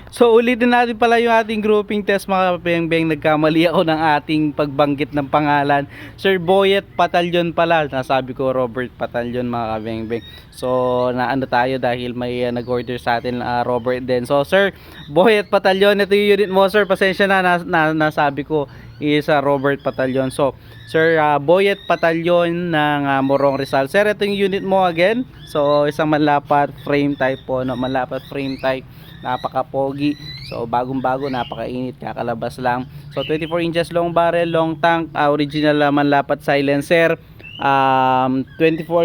So ulitin natin pala yung ating grouping test mga kabeng-beng. Nagkamali ako ng ating pagbanggit ng pangalan. Sir Boyet Patalyon pala. Nasabi ko Robert Patalyon mga kabeng-beng. So naano tayo dahil may nag-order sa atin Robert din. So Sir Boyet Patalyon, ito yung unit mo sir. Pasensya na, nasabi ko is Robert Patalyon. So Sir Boyet Patalyon ng Morong Rizal. Sir, ito yung unit mo again. So isang manlapat frame type po, no? Manlapat frame type, napaka-pogi. So bagong-bago, napakainit, kakalabas lang. So 24 inches long barrel, long tank, original manlapat silencer. 24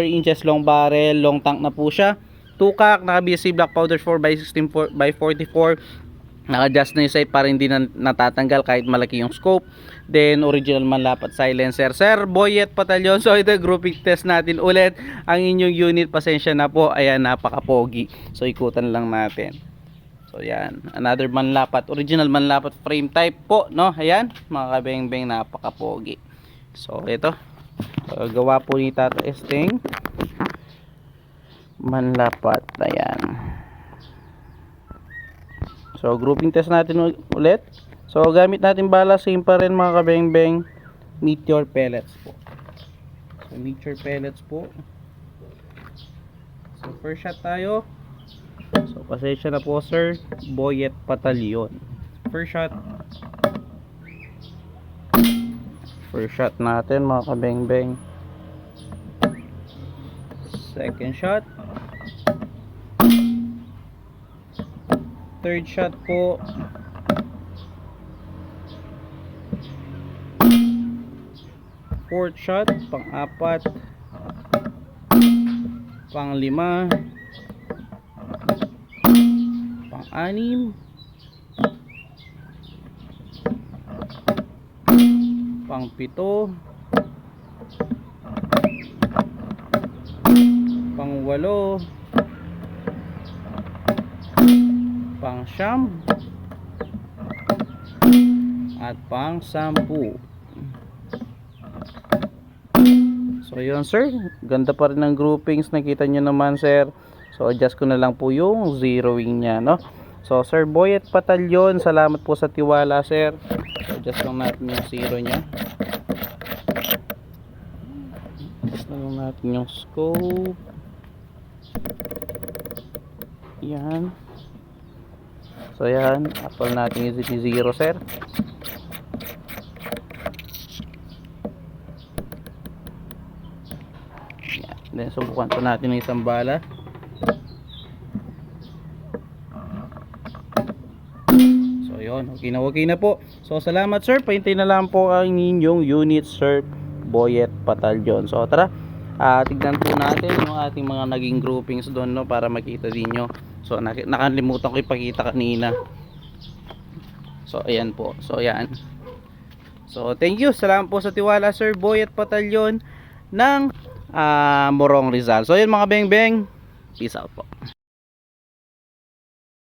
inches long barrel, long tank na po siya. Tukak, naka-BSC black powder 4x16 by 44. Naka-adjust na yung sight para hindi na natatanggal kahit malaki yung scope. Then original manlapat silencer. Sir Boyet Patalyon. So ito grouping test natin ulit. Ang inyong unit, pasensya na po. Ayan, napaka-pogi. So ikutan lang natin. So yan, another manlapat, original manlapat frame type po, no? Ayan, mga kabeng-beng, napaka-pogi. So ito, gawa po ni Tata Esteng. Manlapat, ayan. So grouping test natin ulit. So gamit natin bala, same pa rin mga kabeng-beng, Meteor pellets po. So Meteor pellets po. So first shot tayo. So pasensya na po Sir Boyet Patalyon. First shot. First shot natin mga kabeng-beng. Second shot. Third shot po. Fourth shot, pang-apat, pang-lima, pang-anim, pang-pito, pang-walo, pang-siyam, at pang-sampu. So yun sir, ganda pa rin ng groupings, nakita nyo naman sir. So adjust ko na lang po yung zeroing nya, no? So Sir Boyet Patalyon, salamat po sa tiwala sir. Adjust lang natin yung zero nya. Adjust lang natin yung scope. Yan. So yan, apple natin yung zero sir. Then subukan po natin ng isang bala. So yun, okay na po. So salamat sir, paintay na lang po ang inyong unit Sir Boyet Patalyon. So tara, tignan po natin yung ating mga naging groupings doon, no, para makita din nyo. So nakalimutan ko ipakita kanina. So ayan po, so ayan. So thank you, salamat po sa tiwala Sir Boyet Patalyon ng Morong Rizal. So yun mga beng-beng, peace out po.